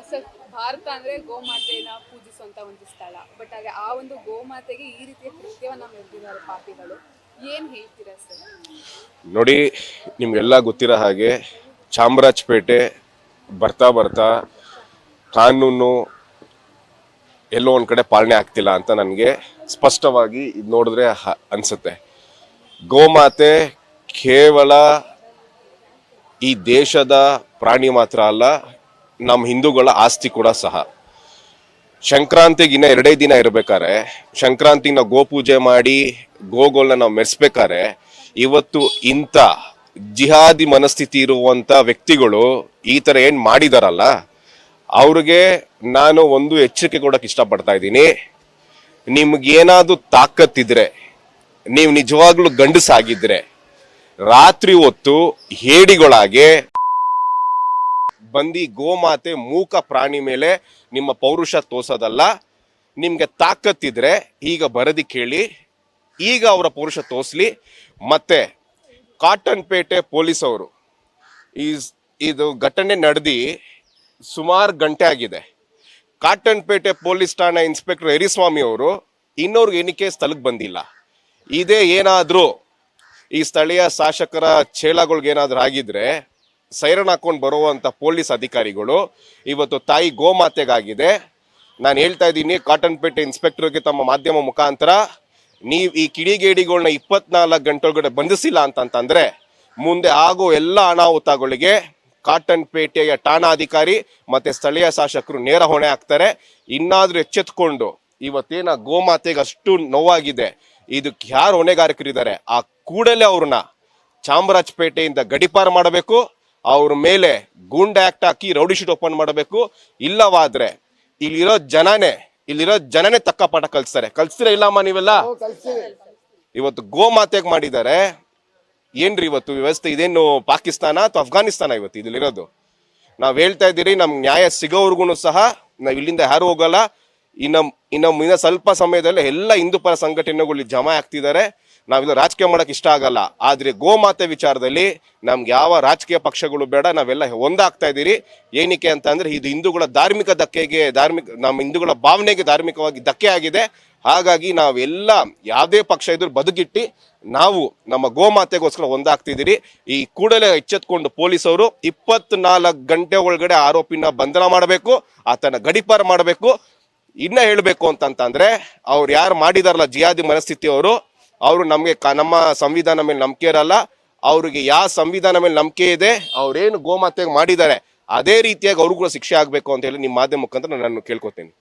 Sir, Bharat ಅಂದ್ರೆ ಗೋಮಾತೆನ ಪೂಜಿಸುವಂತ ಒಂದು ಸ್ಥಳ. ಬಟ್ ಹಾಗೆ ಆ ಒಂದು ಗೋಮಾತೆಗೆ ಈ ರೀತಿಯ ಕೃತ್ಯವನ್ನ ಮೆರೆದಿದ್ದಾರೆ ಪಾಪಿಗಳು. ಏನ್ ಹೇಳ್ತೀರಾ ಸರ್? ನೋಡಿ, ನಿಮ್ಗೆಲ್ಲ ಗೊತ್ತಿರೋ ಹಾಗೆ ಚಾಮರಾಜಪೇಟೆ ಬರ್ತಾ ಬರ್ತಾ ಕಾನೂನು ಎಲ್ಲೋ ಒಂದು ಕಡೆ ಪಾಲನೆ ಆಗ್ತಿಲ್ಲ ಅಂತ ನನಗೆ ಸ್ಪಷ್ಟವಾಗಿ ಇದು ನೋಡಿದ್ರೆ ಅನಿಸುತ್ತೆ. ಗೋಮಾತೆ ಕೇವಲ ಈ ದೇಶದ ಪ್ರಾಣಿ ಮಾತ್ರ ಅಲ್ಲ, ನಮ್ಮ ಹಿಂದೂಗಳ ಆಸ್ತಿ ಕೂಡ ಸಹ. ಸಂಕ್ರಾಂತಿಗಿನ್ನ 2 ದಿನ ಇರ್ಬೇಕಾರೆ, ಸಂಕ್ರಾಂತಿನ ಗೋಪೂಜೆ ಮಾಡಿ ಗೋಗಳನ್ನ ನಾವು ಮೆರೆಸ್ಬೇಕಾರೆ, ಇವತ್ತು ಇಂಥ ಜಿಹಾದಿ ಮನಸ್ಥಿತಿ ಇರುವಂತ ವ್ಯಕ್ತಿಗಳು ಈ ತರ ಏನ್ ಮಾಡಿದಾರಲ್ಲ, ಅವ್ರಿಗೆ ನಾನು ಒಂದು ಎಚ್ಚರಿಕೆ ಕೊಡಕ್ಕೆ ಇಷ್ಟಪಡ್ತಾ ಇದ್ದೀನಿ. ನಿಮ್ಗೇನಾದ್ರೂ ತಾಕತ್ತಿದ್ರೆ, ನೀವು ನಿಜವಾಗ್ಲೂ ಗಂಡಸಾಗಿದ್ರೆ, ರಾತ್ರಿ ಹೊತ್ತು ಹೇಡಿಗಳಾಗೆ ಬಂದಿ ಗೋಮಾತೆ ಮೂಕ ಪ್ರಾಣಿ ಮೇಲೆ ನಿಮ್ಮ ಪೌರುಷ ತೋರ್ಸೋದಲ್ಲ. ನಿಮ್ಗೆ ತಾಕತ್ತಿದ್ರೆ ಈಗ ಬರದಿ ಕೇಳಿ, ಈಗ ಅವರ ಪೌರುಷ ತೋರಿಸ್ಲಿ. ಮತ್ತೆ ಕಾಟನ್ ಪೇಟೆ ಪೊಲೀಸ್ ಅವರು ಇದು ಘಟನೆ ನಡೆದಿ ಸುಮಾರು ಗಂಟೆ ಆಗಿದೆ. ಕಾಟನ್ ಪೇಟೆ ಪೊಲೀಸ್ ಠಾಣಾ ಇನ್ಸ್ಪೆಕ್ಟರ್ ಹರಿಸ್ವಾಮಿ ಅವರು ಇನ್ನೋರ್ಗೆ ಏನಕ್ಕೆ ಸ್ಥಳಕ್ಕೆ ಬಂದಿಲ್ಲ. ಇದೇ ಏನಾದ್ರೂ ಈ ಸ್ಥಳೀಯ ಶಾಸಕರ ಚೇಳಗಳ್ಗೇನಾದ್ರೂ ಆಗಿದ್ರೆ ಸೈರನ್ ಹಾಕೊಂಡು ಬರುವಂತ ಪೊಲೀಸ್ ಅಧಿಕಾರಿಗಳು ಇವತ್ತು ತಾಯಿ ಗೋಮಾತೆಗಾಗಿದೆ. ನಾನು ಹೇಳ್ತಾ ಇದ್ದೀನಿ ಕಾಟನ್ ಪೇಟೆ ಇನ್ಸ್ಪೆಕ್ಟರ್ಗೆ ತಮ್ಮ ಮಾಧ್ಯಮ ಮುಖಾಂತರ, ನೀವು ಈ ಕಿಡಿಗೇಡಿಗಳನ್ನ 24 ಗಂಟೆ ಒಳಗಡೆ ಬಂಧಿಸಿಲ್ಲ ಅಂತಂದ್ರೆ ಮುಂದೆ ಆಗೋ ಎಲ್ಲ ಅನಾಹುತಗಳಿಗೆ ಕಾಟನ್ ಪೇಟೆಯ ಠಾಣಾಧಿಕಾರಿ ಮತ್ತೆ ಸ್ಥಳೀಯ ಶಾಸಕರು ನೇರ ಹೊಣೆ ಆಗ್ತಾರೆ. ಇನ್ನಾದ್ರೂ ಎಚ್ಚೆತ್ಕೊಂಡು, ಇವತ್ತೇನ ಗೋಮಾತೆಗೆ ಅಷ್ಟು ನೋವಾಗಿದೆ, ಇದಕ್ಕೆ ಯಾರು ಹೊಣೆಗಾರಕರಿದ್ದಾರೆ ಆ ಕೂಡಲೇ ಅವ್ರನ್ನ ಚಾಮರಾಜಪೇಟೆಯಿಂದ ಗಡಿಪಾರು ಮಾಡಬೇಕು. ಅವ್ರ ಮೇಲೆ ಗೂಂಡಾ ಆಕ್ಟ್ ಹಾಕಿ ರೌಡಿ ಶೀಟ್ ಓಪನ್ ಮಾಡಬೇಕು. ಇಲ್ಲವಾದ್ರೆ ಇಲ್ಲಿರೋ ಜನನೇ ತಕ್ಕ ಪಾಠ ಕಲಿಸ್ತೀರಾ ಇಲ್ಲಮ್ಮ ನೀವೆಲ್ಲ? ಇವತ್ತು ಗೋಮಾತೆಗೆ ಮಾಡಿದ್ದಾರೆ. ಏನ್ರಿ ಇವತ್ತು ವ್ಯವಸ್ಥೆ? ಇದೇನು ಪಾಕಿಸ್ತಾನ ಅಥವಾ ಅಫ್ಘಾನಿಸ್ತಾನ ಇವತ್ತು ಇಲ್ಲಿರೋದು? ನಾವ್ ಹೇಳ್ತಾ ಇದ್ದೀರಿ, ನಮ್ಗೆ ನ್ಯಾಯ ಸಿಗೋವರ್ಗು ಸಹ ನಾವ್ ಇಲ್ಲಿಂದ ಯಾರು ಹೋಗಲ್ಲ. ಇನ್ನ ಸ್ವಲ್ಪ ಸಮಯದಲ್ಲಿ ಎಲ್ಲ ಹಿಂದೂ ಪರ ಸಂಘಟನೆಗಳು ಜಮಾ ಆಗ್ತಿದ್ದಾರೆ. ನಾವಿಲ್ಲ ರಾಜಕೀಯ ಮಾಡಕ್ ಇಷ್ಟ ಆಗಲ್ಲ, ಆದ್ರೆ ಗೋಮಾತೆ ವಿಚಾರದಲ್ಲಿ ನಮ್ಗೆ ಯಾವ ರಾಜಕೀಯ ಪಕ್ಷಗಳು ಬೇಡ. ನಾವೆಲ್ಲ ಒಂದಾಗ್ತಾ ಇದ್ದೀರಿ. ಏನಕ್ಕೆ ಅಂತ ಅಂದ್ರೆ ಇದು ಹಿಂದೂಗಳ ಧಾರ್ಮಿಕ ಧಕ್ಕೆಗೆ, ನಮ್ಮ ಹಿಂದೂಗಳ ಭಾವನೆಗೆ ಧಾರ್ಮಿಕವಾಗಿ ಧಕ್ಕೆ ಆಗಿದೆ. ಹಾಗಾಗಿ ನಾವೆಲ್ಲ ಯಾವುದೇ ಪಕ್ಷ ಇದ್ರು ಬದುಕಿಟ್ಟು ನಾವು ನಮ್ಮ ಗೋಮಾತೆಗೋಸ್ಕರ ಒಂದಾಗ್ತಿದ್ದೀರಿ. ಈ ಕೂಡಲೇ ಎಚ್ಚೆತ್ಕೊಂಡು ಪೊಲೀಸವರು 24 ಗಂಟೆ ಒಳಗಡೆ ಆರೋಪಿನ ಬಂಧನ ಮಾಡಬೇಕು, ಆತನ ಗಡಿಪಾರು ಮಾಡಬೇಕು. ಇನ್ನ ಹೇಳ್ಬೇಕು ಅಂತಂದ್ರೆ, ಅವ್ರು ಯಾರು ಮಾಡಿದಾರಲ್ಲ ಜಿಹಾದಿ ಮನಸ್ಥಿತಿಯವರು, ಅವರು ನಮ್ಗೆ ನಮ್ಮ ಸಂವಿಧಾನ ಮೇಲೆ ನಂಬಿಕೆ ಇರಲ್ಲ. ಅವ್ರಿಗೆ ಯಾವ ಸಂವಿಧಾನ ಮೇಲೆ ನಂಬಿಕೆ ಇದೆ, ಅವ್ರೇನು ಗೋಮಾತೆಗೆ ಮಾಡಿದ್ದಾರೆ ಅದೇ ರೀತಿಯಾಗಿ ಅವ್ರಿಗೂ ಶಿಕ್ಷೆ ಆಗ್ಬೇಕು ಅಂತ ಹೇಳಿ ನಿಮ್ಮ ಮಾಧ್ಯಮ ಮುಖಾಂತರ ನಾನು ಕೇಳ್ಕೊತೀನಿ.